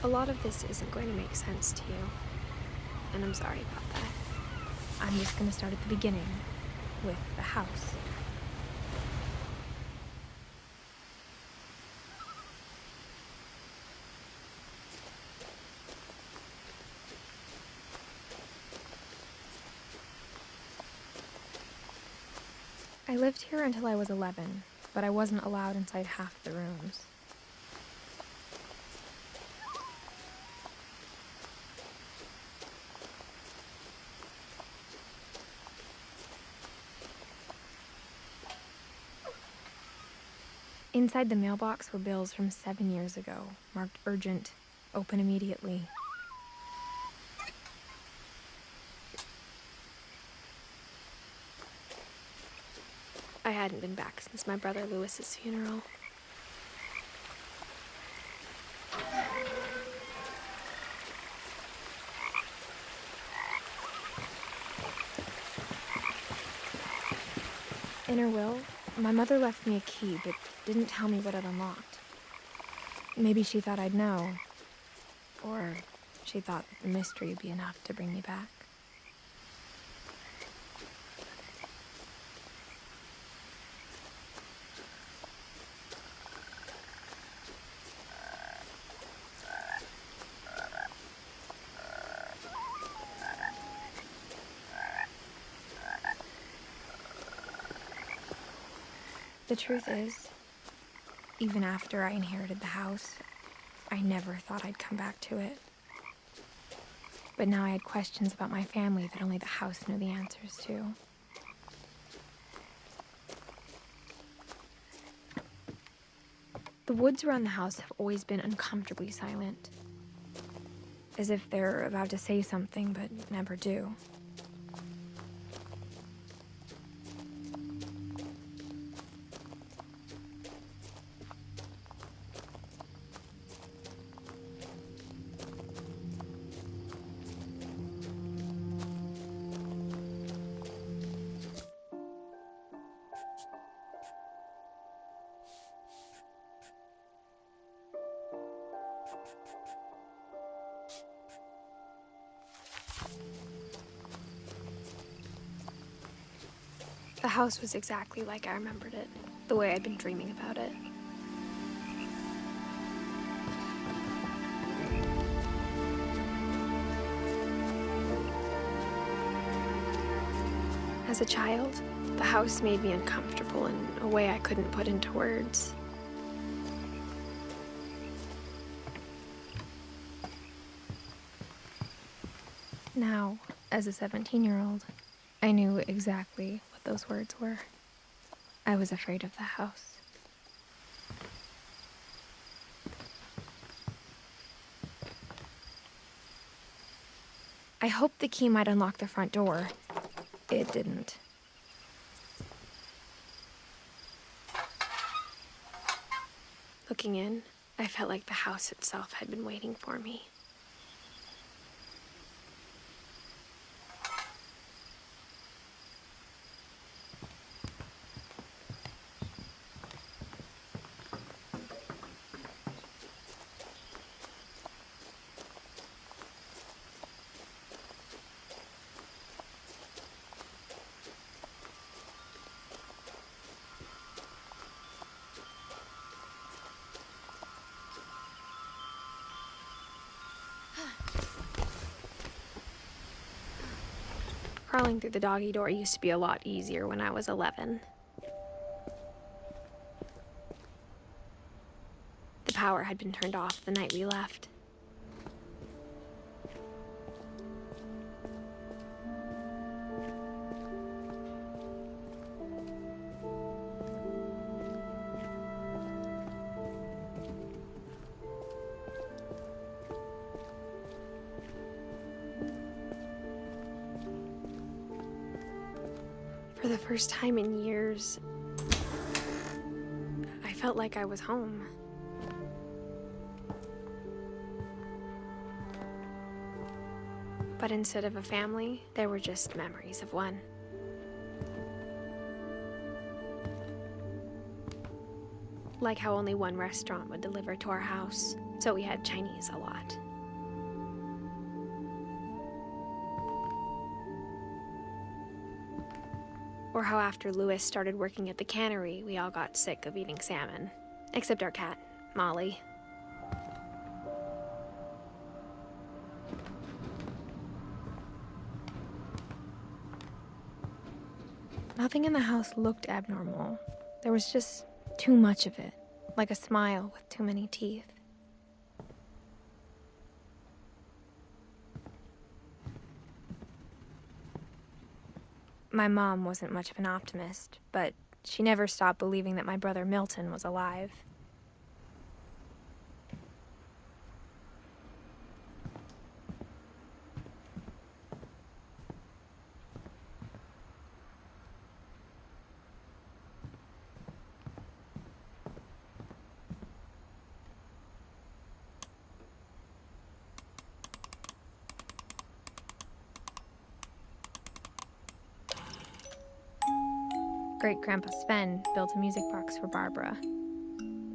A lot of this isn't going to make sense to you, and I'm sorry about that. I'm just going to start at the beginning, with the house. I lived here until I was 11, but I wasn't allowed inside half the rooms. Inside the mailbox were bills from 7 years ago, marked urgent, open immediately. I hadn't been back since my brother Lewis's funeral. In her will, my mother left me a key, but didn't tell me what it unlocked. Maybe she thought I'd know, or she thought that the mystery would be enough to bring me back. The truth is, even after I inherited the house, I never thought I'd come back to it. But now I had questions about my family that only the house knew the answers to. The woods around the house have always been uncomfortably silent, as if they're about to say something but never do. The house was exactly like I remembered it, the way I'd been dreaming about it. As a child, the house made me uncomfortable in a way I couldn't put into words. Now, as a 17-year-old, I knew exactly what those words were. I was afraid of the house. I hoped the key might unlock the front door. It didn't. Looking in, I felt like the house itself had been waiting for me. Crawling through the doggy door used to be a lot easier when I was 11. The power had been turned off the night we left. For the first time in years, I felt like I was home. But instead of a family, there were just memories of one. Like how only one restaurant would deliver to our house, so we had Chinese a lot. Or how after Louis started working at the cannery, we all got sick of eating salmon. Except our cat, Molly. Nothing in the house looked abnormal. There was just too much of it, like a smile with too many teeth. My mom wasn't much of an optimist, but she never stopped believing that my brother Milton was alive. Great-Grandpa Sven built a music box for Barbara,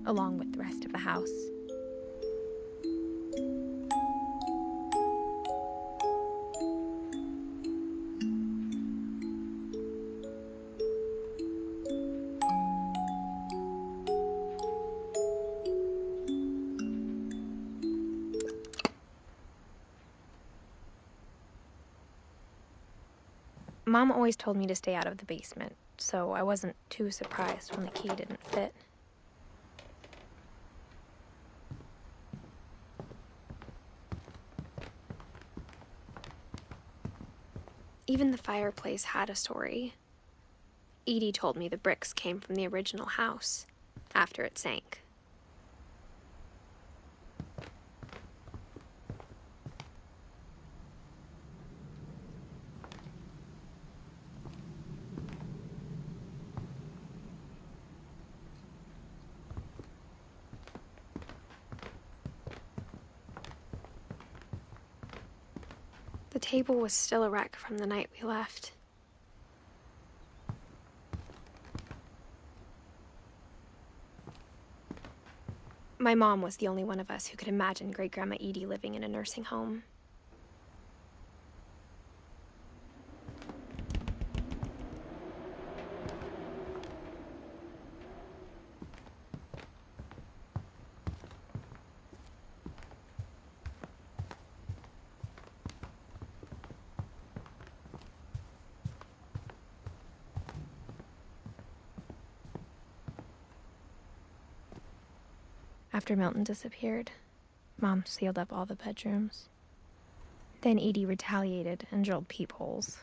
along with the rest of the house. Mom always told me to stay out of the basement, so I wasn't too surprised when the key didn't fit. Even the fireplace had a story. Edie told me the bricks came from the original house, after it sank. The table was still a wreck from the night we left. My mom was the only one of us who could imagine Great-Grandma Edie living in a nursing home. After Milton disappeared, Mom sealed up all the bedrooms. Then Edie retaliated and drilled peepholes.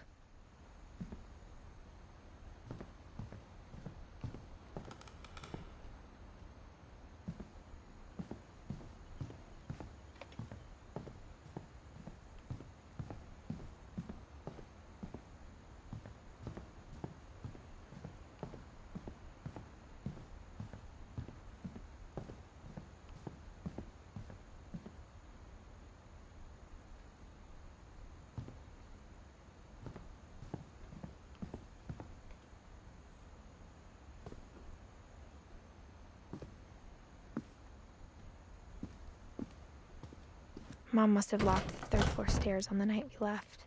Mom must have locked the third-floor stairs on the night we left.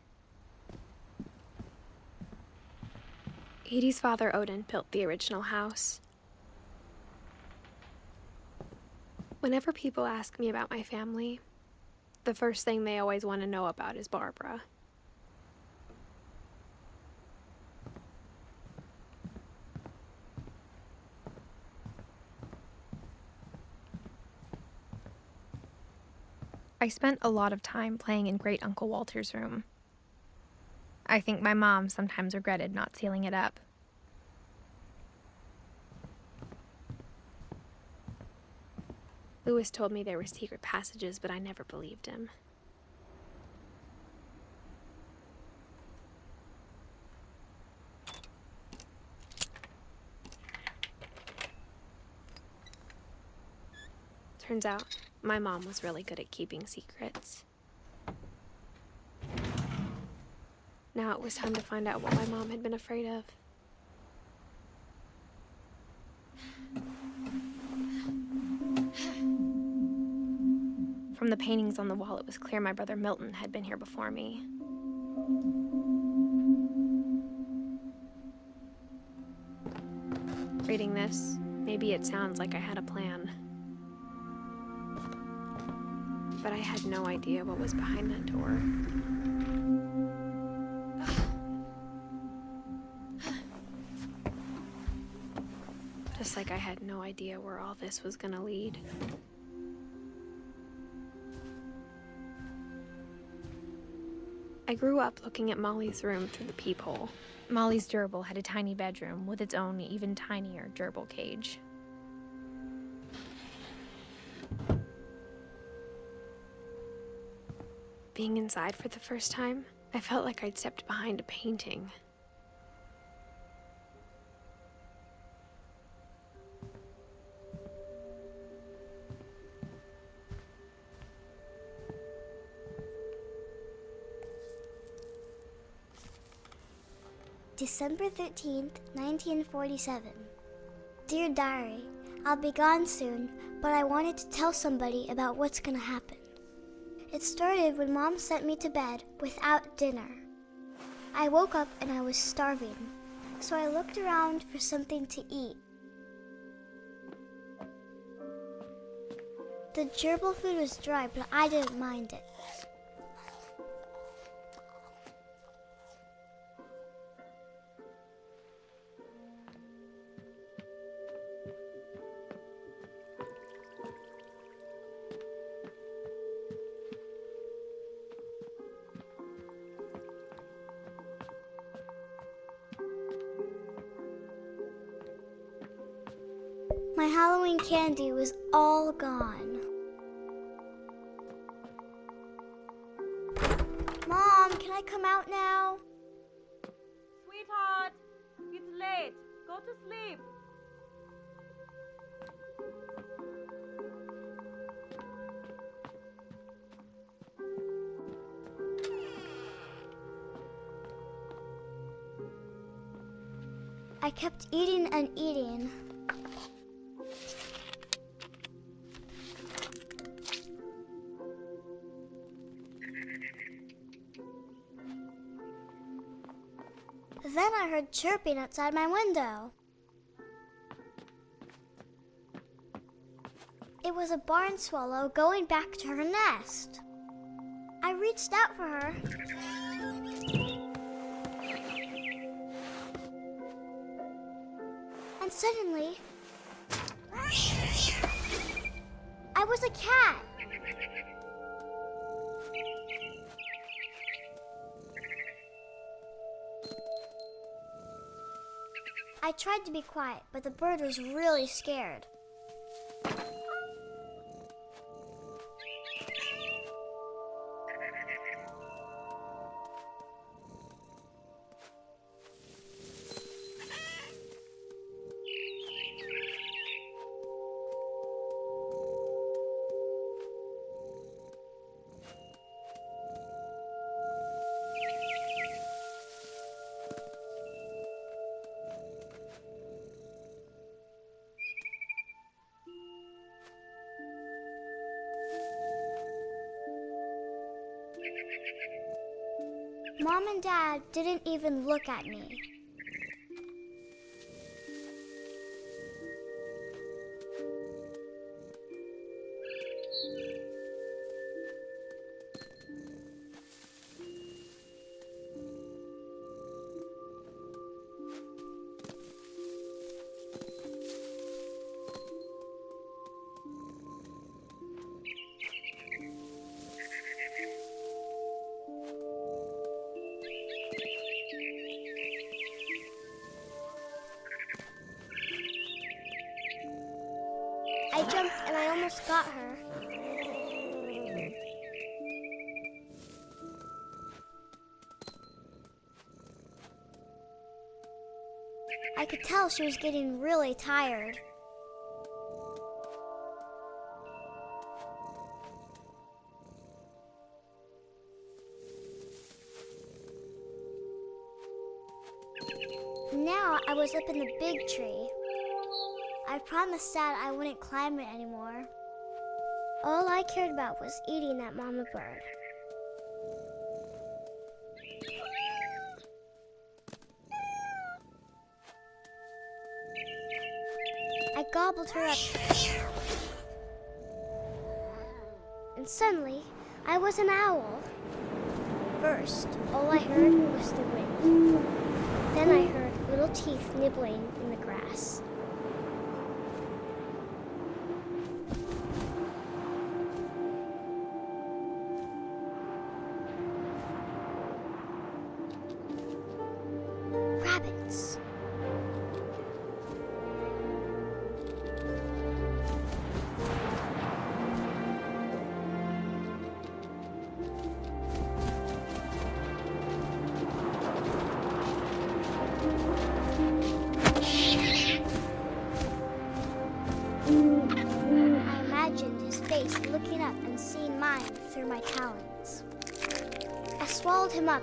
Edie's father, Odin, built the original house. Whenever people ask me about my family, the first thing they always want to know about is Barbara. I spent a lot of time playing in Great Uncle Walter's room. I think my mom sometimes regretted not sealing it up. Louis told me there were secret passages, but I never believed him. Turns out, my mom was really good at keeping secrets. Now it was time to find out what my mom had been afraid of. From the paintings on the wall, it was clear my brother Milton had been here before me. Reading this, maybe it sounds like I had a plan. But I had no idea what was behind that door. Just like I had no idea where all this was gonna lead. I grew up looking at Molly's room through the peephole. Molly's gerbil had a tiny bedroom with its own even tinier gerbil cage. Being inside for the first time, I felt like I'd stepped behind a painting. December 13th, 1947. Dear Diary, I'll be gone soon, but I wanted to tell somebody about what's gonna happen. It started when Mom sent me to bed without dinner. I woke up and I was starving, so I looked around for something to eat. The gerbil food was dry, but I didn't mind it. My Halloween candy was all gone. Mom, can I come out now? Sweetheart, it's late. Go to sleep. I kept eating and eating. Then I heard chirping outside my window. It was a barn swallow going back to her nest. I reached out for her. And suddenly, I was a cat. I tried to be quiet, but the bird was really scared. Mom and Dad didn't even look at me. I jumped and I almost got her. I could tell she was getting really tired. Now I was up in the big tree. I promised Dad I wouldn't climb it anymore. All I cared about was eating that mama bird. I gobbled her up. And suddenly, I was an owl. First, all I heard was the wind. Then I heard little teeth nibbling in the grass. Rabbits. I imagined his face looking up and seeing mine through my talons. I swallowed him up,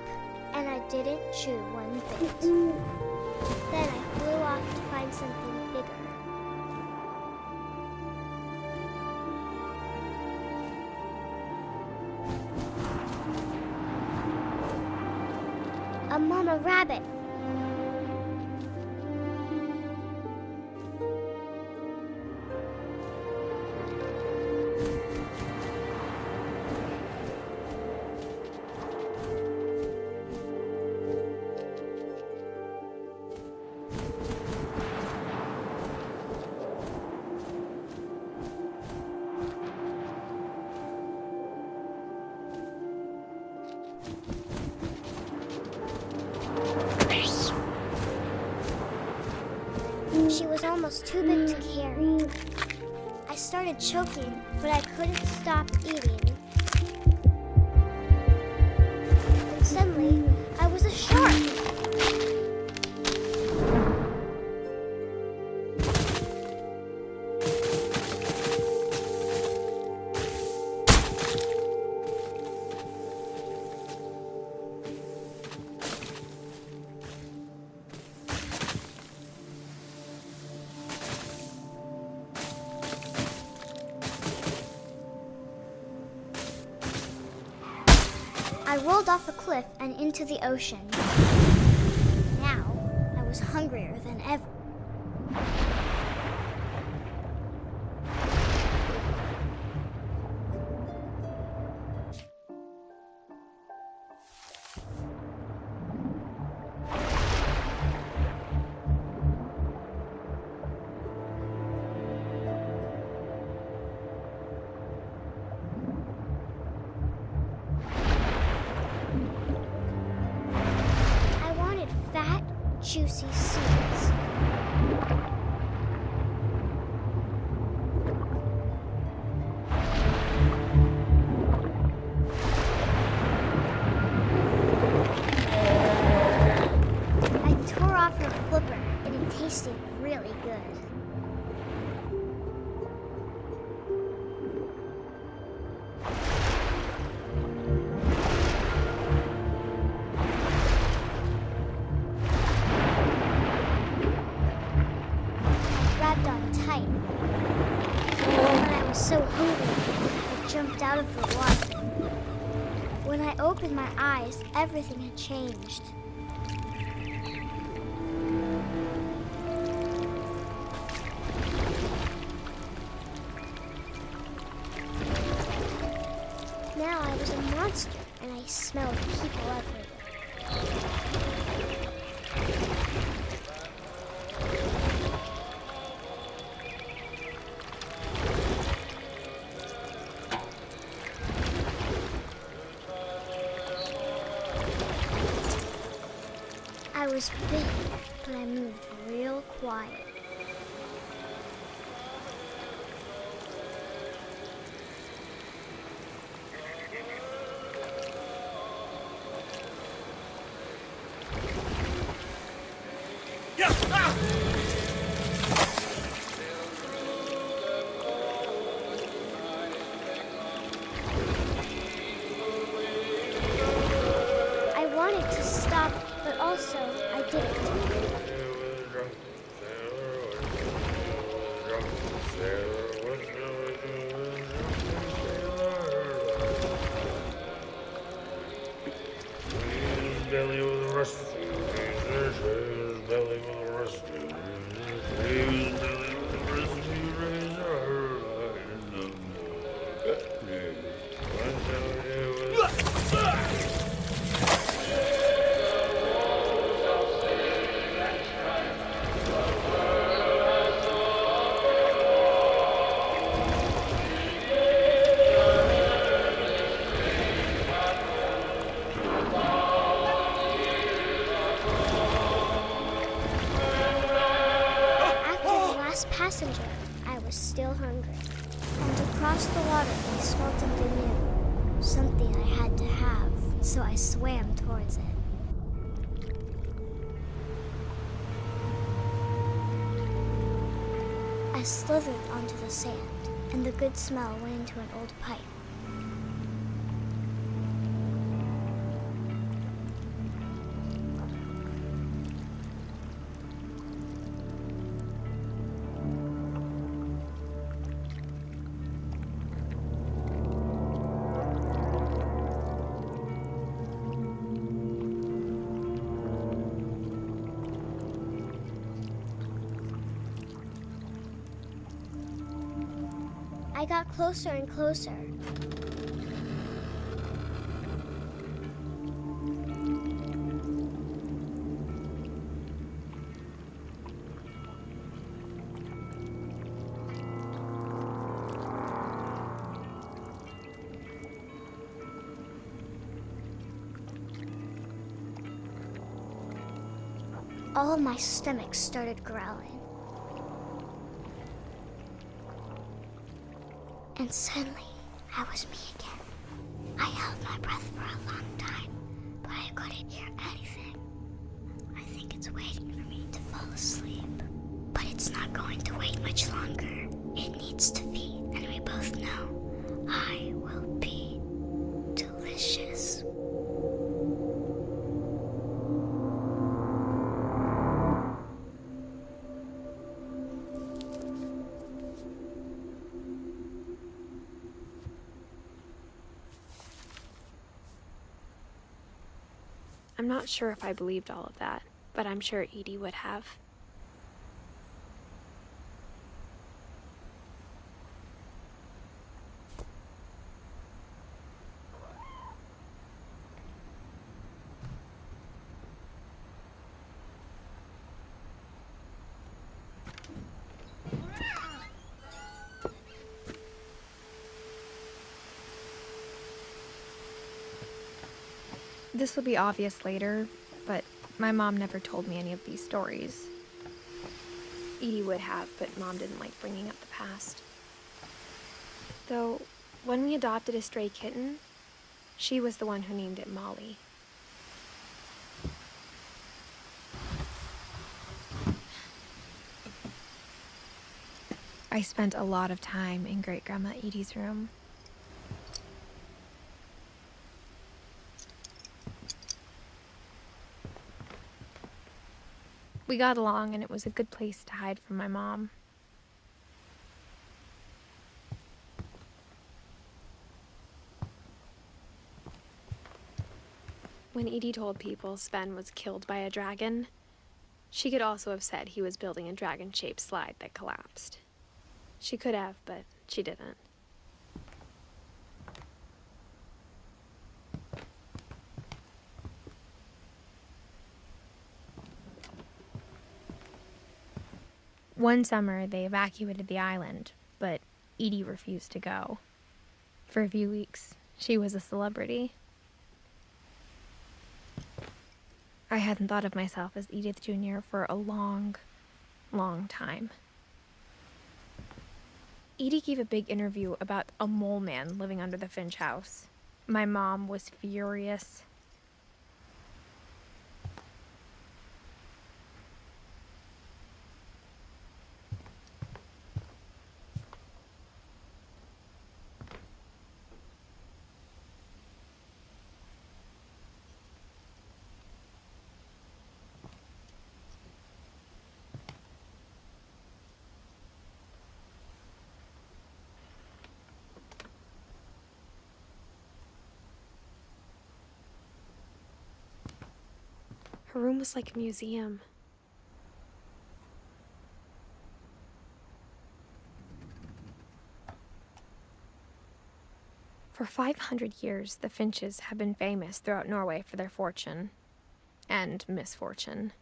and I didn't chew one bit. Then I flew off to find something bigger. A mama rabbit. She was almost too big to carry. I started choking, but I couldn't stop eating. And suddenly, I was a shark. I rolled off a cliff and into the ocean. Now, I was hungrier than ever. Juicy seeds. I tore off her flipper and it tasted really good. When I was so hungry, I jumped out of the water. When I opened my eyes, everything had changed. Now I was a monster, and I smelled people everywhere. I was big, but I moved real quiet. I wanted to stop, but also I didn't. And across the water I smelled something new, something I had to have, so I swam towards it. I slithered onto the sand, and the good smell went into an old pipe. I got closer and closer. All of my stomach started growling. And suddenly, I was me again. I held my breath for a long time, but I couldn't hear anything. I think it's waiting for me to fall asleep. But it's not going to wait much longer. It needs to feed, and we both know I will be delicious. I'm not sure if I believed all of that, but I'm sure Edie would have. This will be obvious later, but my mom never told me any of these stories. Edie would have, but Mom didn't like bringing up the past. Though, when we adopted a stray kitten, she was the one who named it Molly. I spent a lot of time in Great-Grandma Edie's room. We got along, and it was a good place to hide from my mom. When Edie told people Sven was killed by a dragon, she could also have said he was building a dragon-shaped slide that collapsed. She could have, but she didn't. One summer, they evacuated the island, but Edie refused to go. For a few weeks, she was a celebrity. I hadn't thought of myself as Edith Jr. for a long, long time. Edie gave a big interview about a mole man living under the Finch house. My mom was furious. Her room was like a museum. For 500 years, the Finches have been famous throughout Norway for their fortune and misfortune.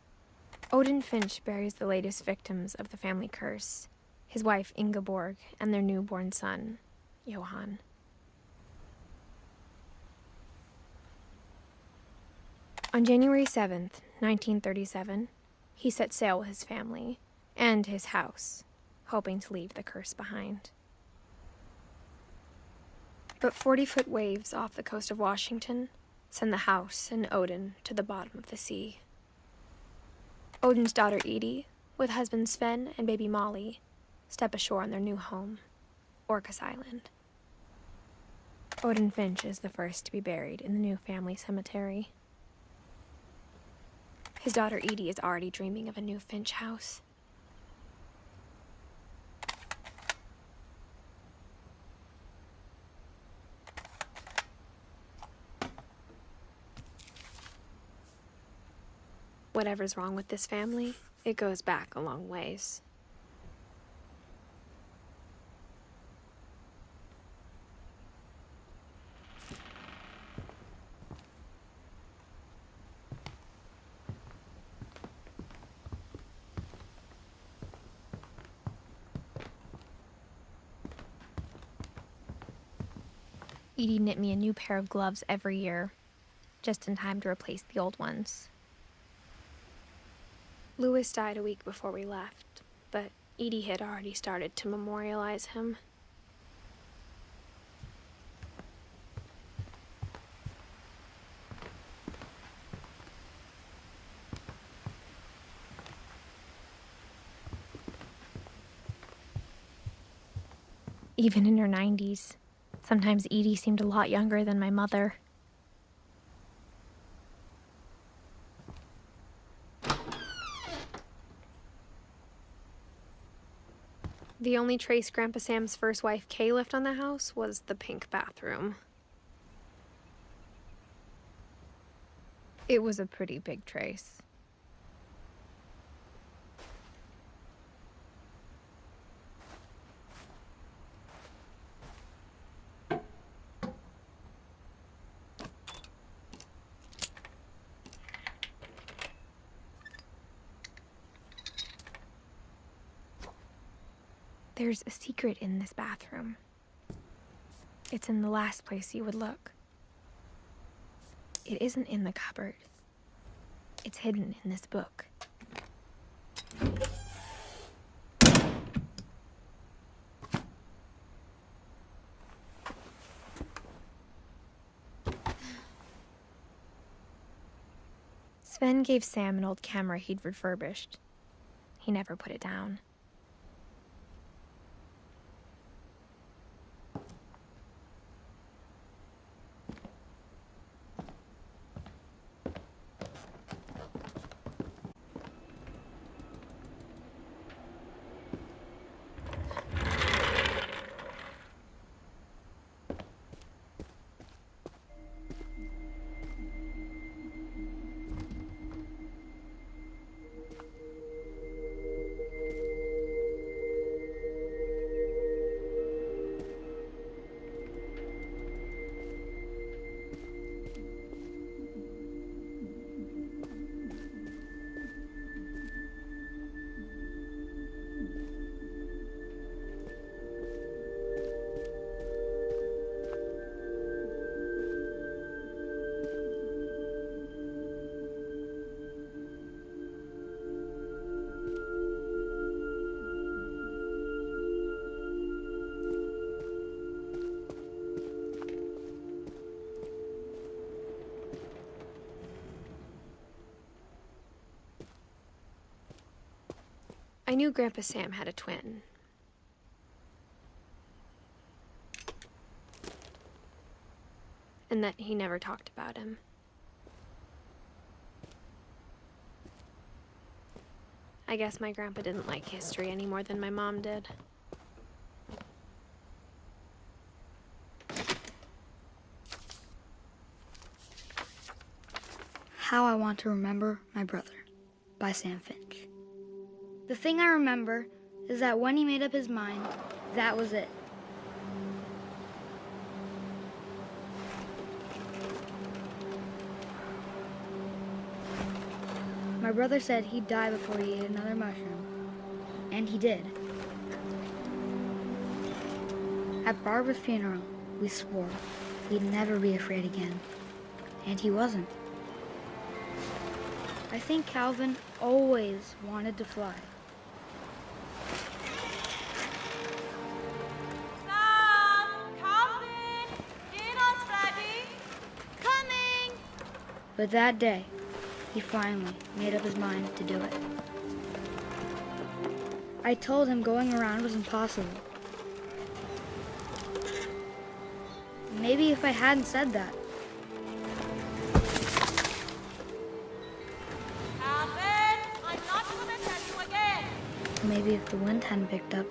Odin Finch buries the latest victims of the family curse, his wife Ingeborg and their newborn son, Johan. On January 7th, 1937, he set sail with his family and his house, hoping to leave the curse behind. But 40-foot waves off the coast of Washington send the house and Odin to the bottom of the sea. Odin's daughter Edie, with husband Sven and baby Molly, step ashore on their new home, Orcas Island. Odin Finch is the first to be buried in the new family cemetery. His daughter Edie is already dreaming of a new Finch house. Whatever's wrong with this family, it goes back a long ways. Edie knit me a new pair of gloves every year, just in time to replace the old ones. Louis died a week before we left, but Edie had already started to memorialize him. Even in her 90s, sometimes Edie seemed a lot younger than my mother. The only trace Grandpa Sam's first wife, Kay, left on the house was the pink bathroom. It was a pretty big trace. There's a secret in this bathroom. It's in the last place you would look. It isn't in the cupboard. It's hidden in this book. Sven gave Sam an old camera he'd refurbished. He never put it down. I knew Grandpa Sam had a twin. And that he never talked about him. I guess my grandpa didn't like history any more than my mom did. How I Want to Remember My Brother by Sam Finch. The thing I remember is that when he made up his mind, that was it. My brother said he'd die before he ate another mushroom, and he did. At Barbara's funeral, we swore we'd never be afraid again, and he wasn't. I think Calvin always wanted to fly. Sam! Calvin! But that day, he finally made up his mind to do it. I told him going around was impossible. Maybe if I hadn't said that, Alvin, I'm not gonna tell you again. maybe if the wind hadn't picked up,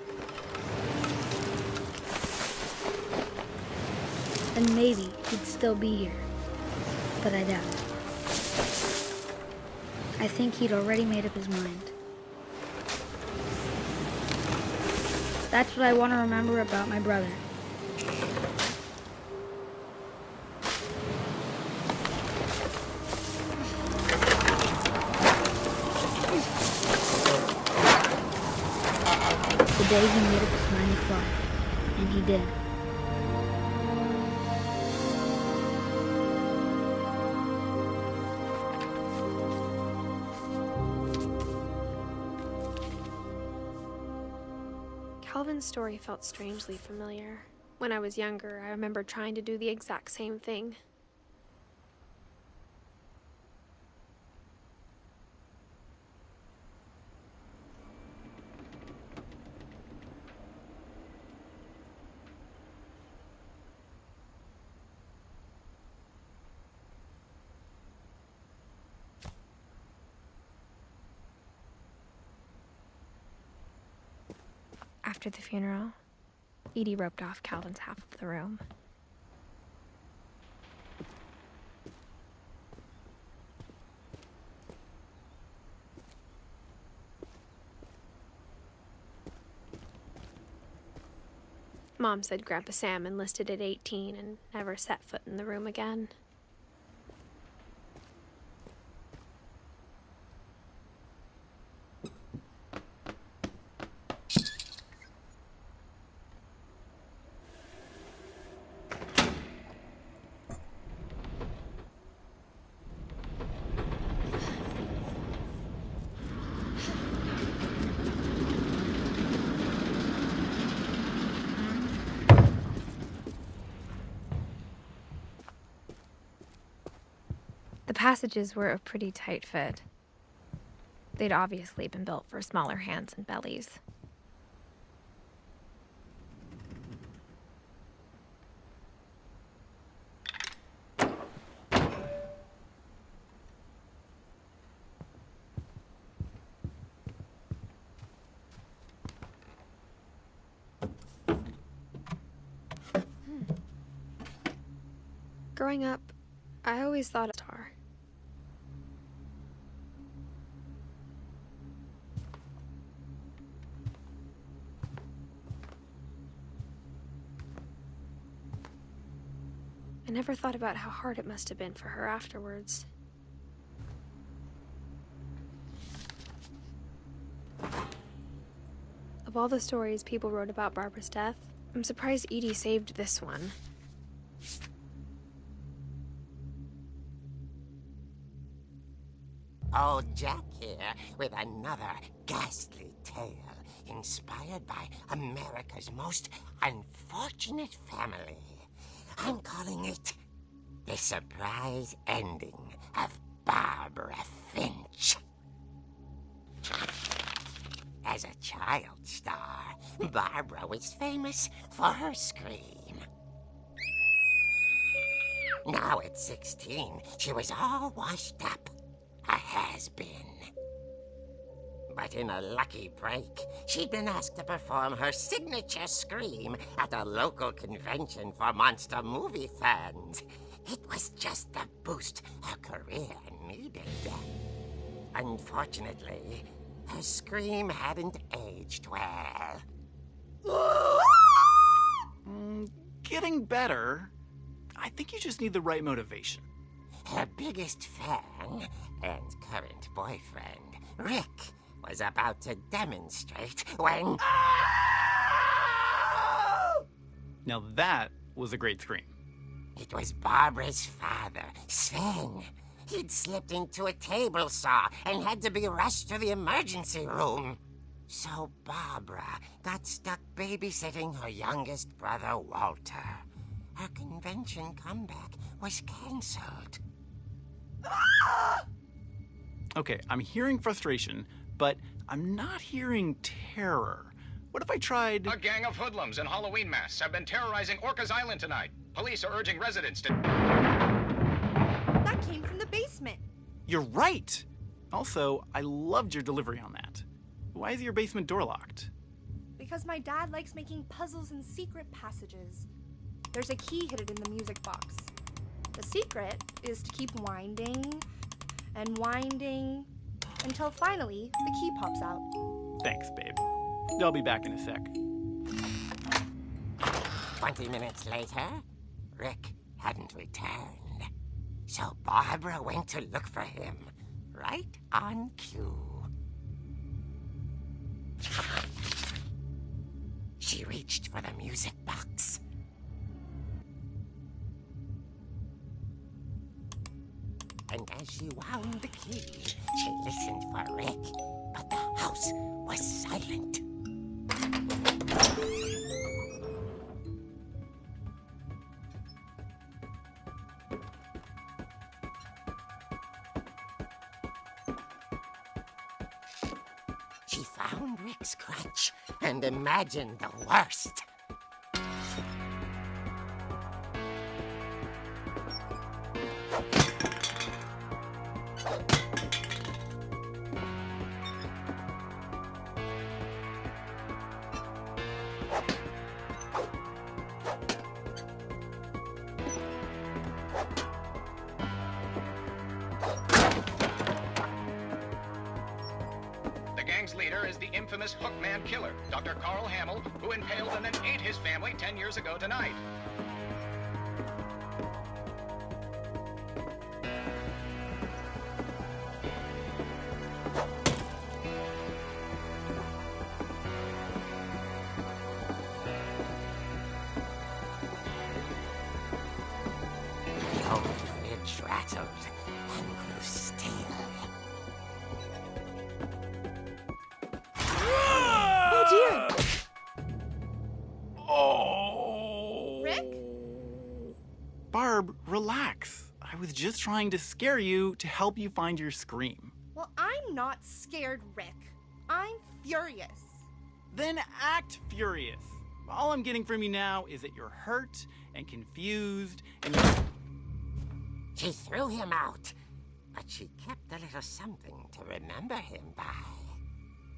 then maybe he'd still be here. But I doubt it. I think he'd already made up his mind. That's what I want to remember about my brother. The day he made up his mind to fly. And he did. Calvin's story felt strangely familiar. When I was younger, I remember trying to do the exact same thing. After the funeral, Edie roped off Calvin's half of the room. Mom said Grandpa Sam enlisted at 18 and never set foot in the room again. The passages were a pretty tight fit. They'd obviously been built for smaller hands and bellies. Growing up, I always thought a star. I never thought about how hard it must have been for her afterwards. Of all the stories people wrote about Barbara's death, I'm surprised Edie saved this one. Old Jack here with another ghastly tale inspired by America's most unfortunate family. I'm calling it The Surprise Ending of Barbara Finch. As a child star, Barbara was famous for her scream. Now at 16, she was all washed up. A has-been. But in a lucky break, she'd been asked to perform her signature scream at a local convention for monster movie fans. It was just the boost her career needed. Unfortunately, her scream hadn't aged well. Getting better. I think you just need the right motivation. Her biggest fan and current boyfriend, Rick, was about to demonstrate when... Now that was a great scream. It was Barbara's father, Sven. He'd slipped into a table saw and had to be rushed to the emergency room. So Barbara got stuck babysitting her youngest brother, Walter. Her convention comeback was cancelled. Okay, I'm hearing frustration, but I'm not hearing terror. What if I tried... A gang of hoodlums in Halloween masks have been terrorizing Orcas Island tonight. Police are urging residents to... That came from the basement. You're right! Also, I loved your delivery on that. Why is your basement door locked? Because my dad likes making puzzles and secret passages. There's a key hidden in the music box. The secret is to keep winding and winding until finally the key pops out. Thanks, babe. I'll be back in a sec. 20 minutes later, Rick hadn't returned. So Barbara went to look for him, right on cue. She reached for the music box. And as she wound the key, she listened for Rick, but the house was silent. She found Rick's crutch and imagined the worst. The gang's leader is the infamous Hookman killer, Dr. Carl Hamill, who impaled and then ate his family 10 years ago tonight. The old fridge rattled and grew still. Oh dear! Oh! Rick? Barb, relax. I was just trying to scare you to help you find your scream. Well, I'm not scared, Rick. I'm furious. Then act furious. All I'm getting from you now is that you're hurt and confused and She threw him out, but she kept a little something to remember him by.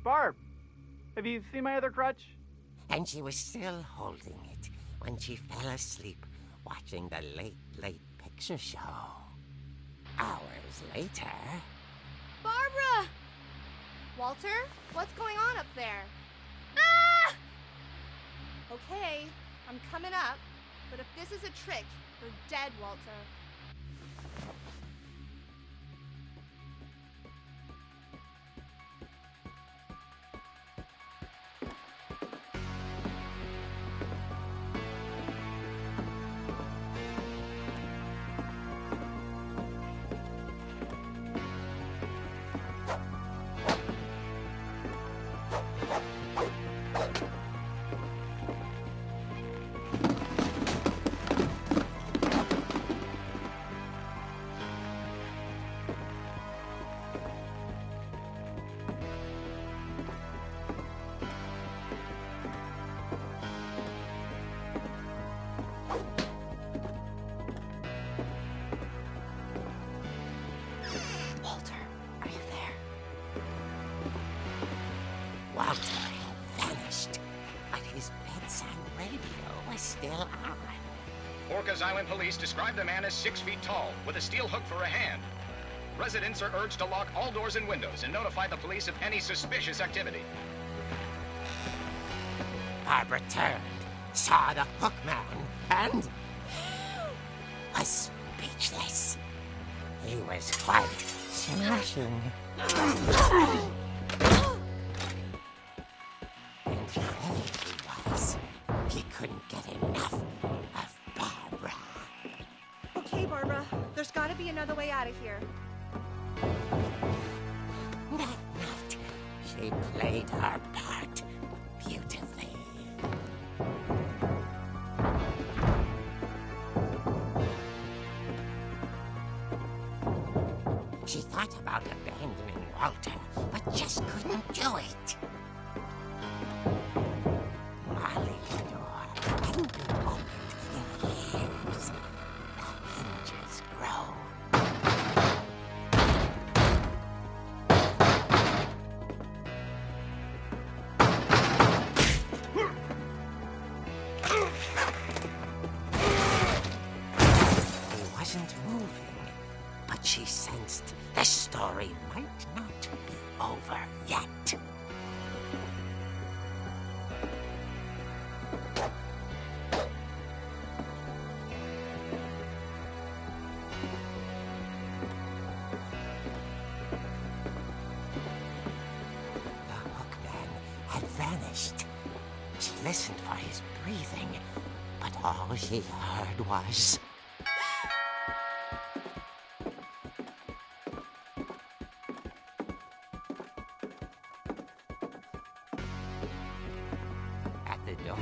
Barb, have you seen my other crutch? And she was still holding it when she fell asleep watching the late picture show. Hours later... Barbara! Walter, what's going on up there? Ah! Okay, I'm coming up, but if this is a trick, you're dead, Walter. Walter had vanished, but his bedside radio was still on. Orcas Island police describe the man as 6 feet tall, with a steel hook for a hand. Residents are urged to lock all doors and windows and notify the police of any suspicious activity. Barbara turned, saw the hook man, and was speechless. He was quite smashing. And ready he was. He couldn't get enough of Barbara. Okay, Barbara, there's gotta be another way out of here. That night, she played her part beautifully. about abandoning Walter, but just couldn't do it. Molly's door hadn't been opened in years. The hinges groaned. He wasn't moving, but she sensed the story might not be over yet. The hookman had vanished. She listened for his breathing, but all she heard was... At the door,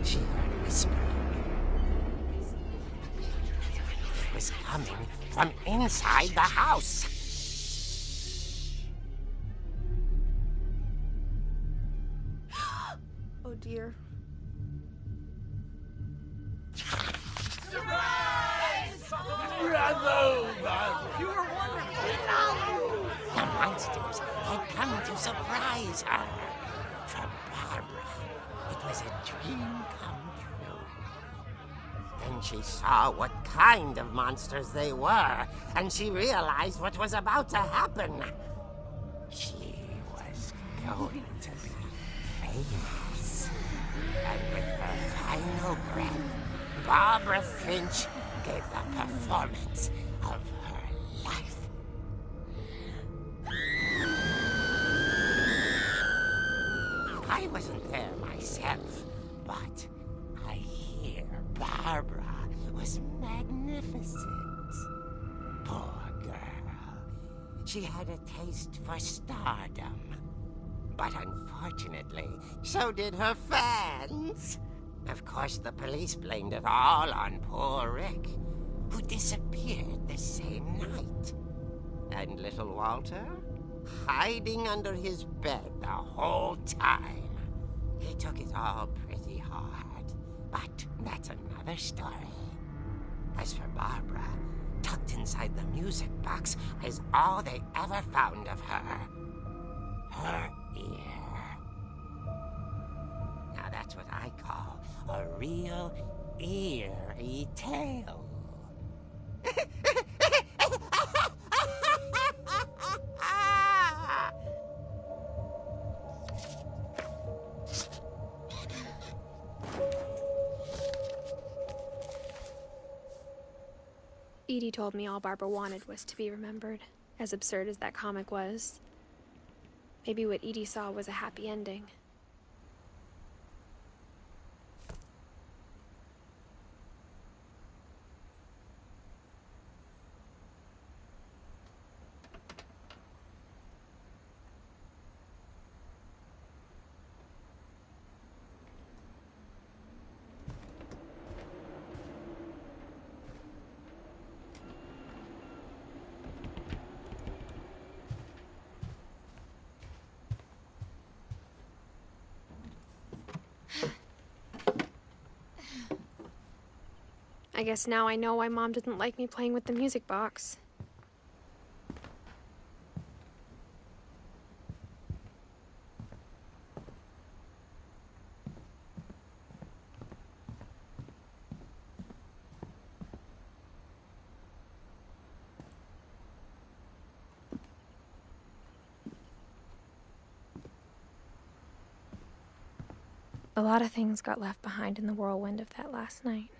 she heard whispering. It was coming from inside the house. Oh dear. The monsters had come to surprise her. For Barbara, it was a dream come true. Then she saw what kind of monsters they were, and she realized what was about to happen. She was going to be famous. And with her final breath, Barbara Finch gave the performance of her life. I wasn't there myself, but I hear Barbara was magnificent. Poor girl. She had a taste for stardom. But unfortunately, so did her fans. Of course, the police blamed it all on poor Rick, who disappeared the same night. And little Walter? Hiding under his bed the whole time. He took it all pretty hard, but that's another story. As for Barbara, tucked inside the music box is all they ever found of her. Her ear. Now that's what I call a real eerie tale. Edie told me all Barbara wanted was to be remembered, as absurd as that comic was. Maybe what Edie saw was a happy ending. I guess now I know why Mom didn't like me playing with the music box. A lot of things got left behind in the whirlwind of that last night.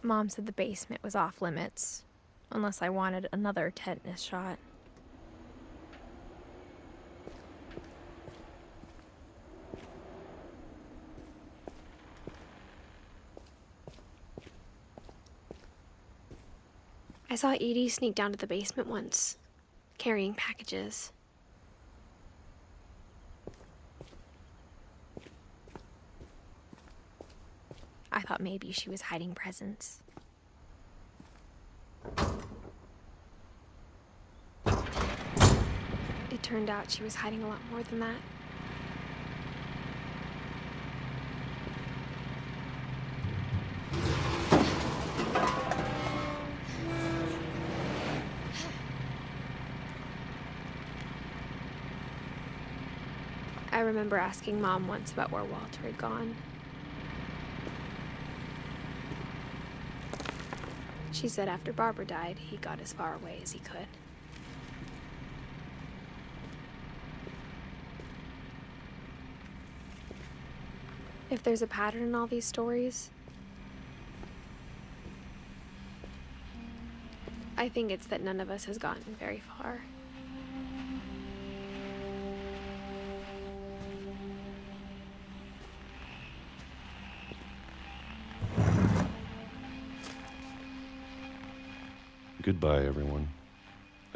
Mom said the basement was off limits, unless I wanted another tetanus shot. I saw Edie sneak down to the basement once, carrying packages. I thought maybe she was hiding presents. It turned out she was hiding a lot more than that. I remember asking Mom once about where Walter had gone. She said after Barbara died, he got as far away as he could. If there's a pattern in all these stories, I think it's that none of us has gotten very far. Goodbye, everyone.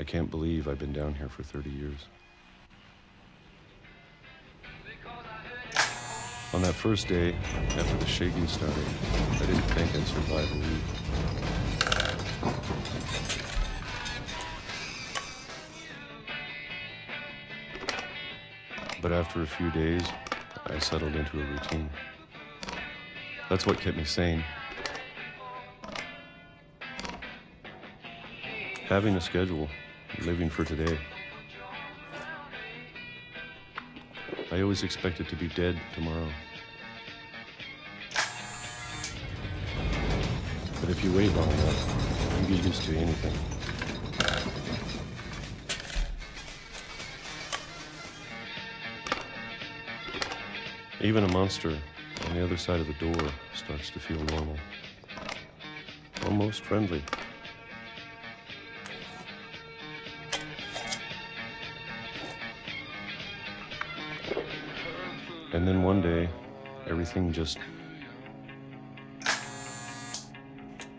I can't believe I've been down here for 30 years. On that first day, after the shaking started, I didn't think I'd survive a week. But after a few days, I settled into a routine. That's what kept me sane. Having a schedule, living for today. I always expected to be dead tomorrow. But if you wait long enough, you get used to anything. Even a monster on the other side of the door starts to feel normal. Almost friendly. And then one day, everything just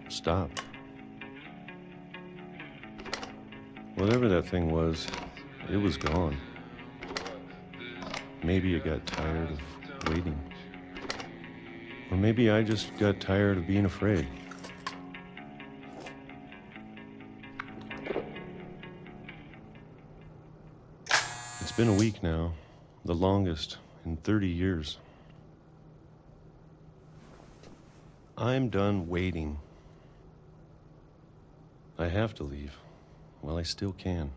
stopped. Whatever that thing was, it was gone. Maybe it got tired of waiting. Or maybe I just got tired of being afraid. It's been a week now, the longest in 30 years. I'm done waiting. I have to leave while I still can.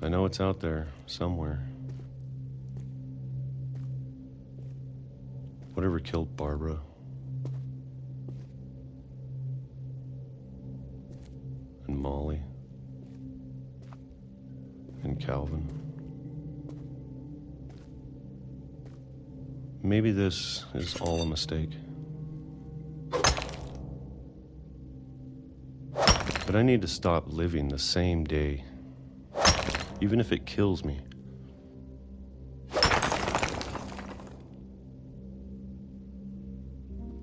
I know it's out there, somewhere. Whatever killed Barbara. And Molly. And Calvin. Maybe this is all a mistake. But I need to stop living the same day. Even if it kills me.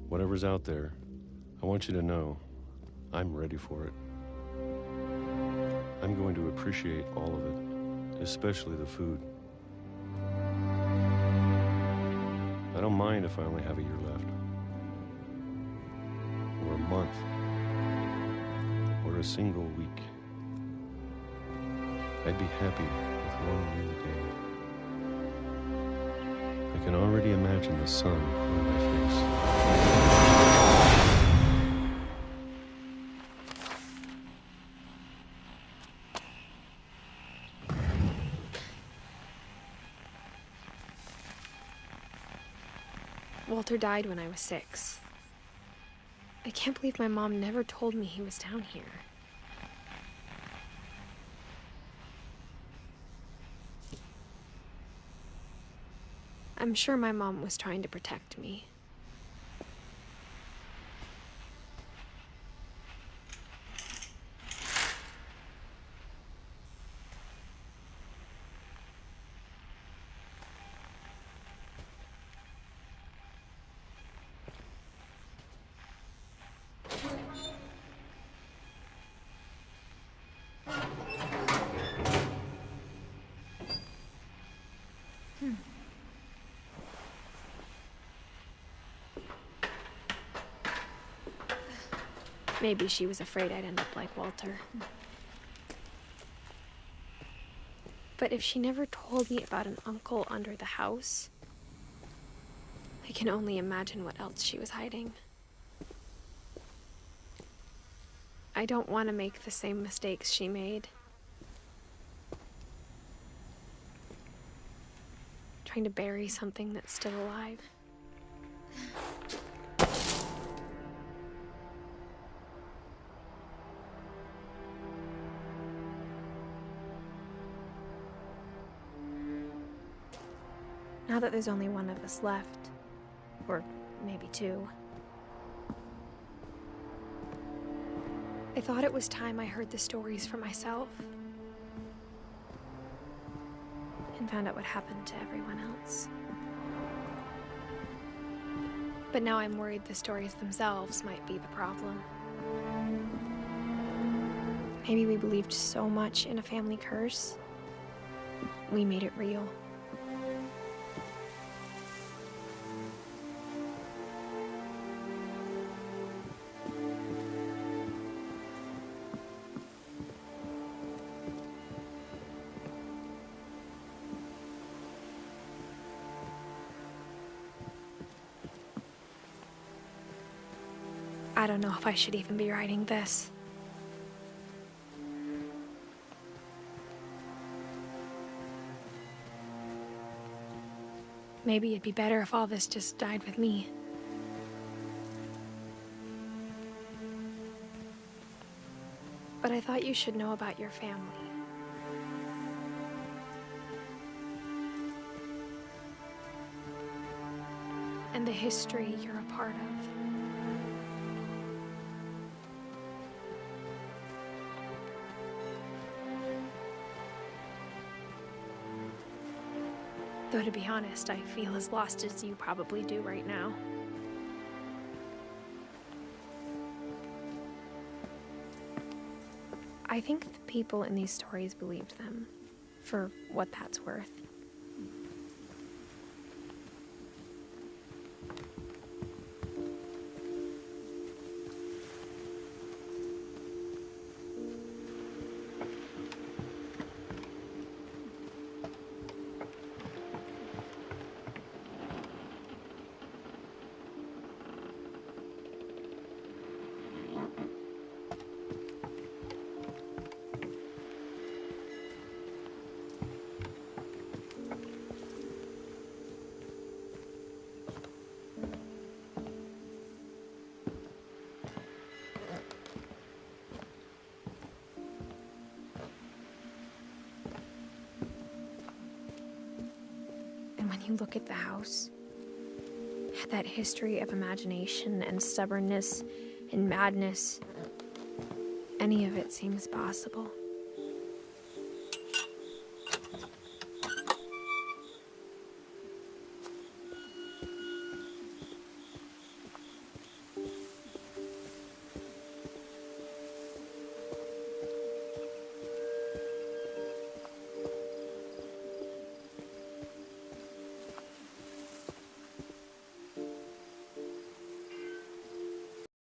Whatever's out there, I want you to know I'm ready for it. I'm going to appreciate all of it, especially the food. I don't mind if I only have a year left. Or a month. Or a single week. I'd be happy with one new day. I can already imagine the sun on my face. Walter died when I was 6. I can't believe my mom never told me he was down here. I'm sure my mom was trying to protect me. Maybe she was afraid I'd end up like Walter. But if she never told me about an uncle under the house, I can only imagine what else she was hiding. I don't want to make the same mistakes she made. Trying to bury something that's still alive. Now that there's only one of us left, or maybe 2, I thought it was time I heard the stories for myself and found out what happened to everyone else. But now I'm worried the stories themselves might be the problem. Maybe we believed so much in a family curse, we made it real. I don't know if I should even be writing this. Maybe it'd be better if all this just died with me. But I thought you should know about your family. And the history you're a part of. Though to be honest, I feel as lost as you probably do right now. I think the people in these stories believed them, for what that's worth. When you look at the house, that history of imagination and stubbornness and madness, any of it seems possible.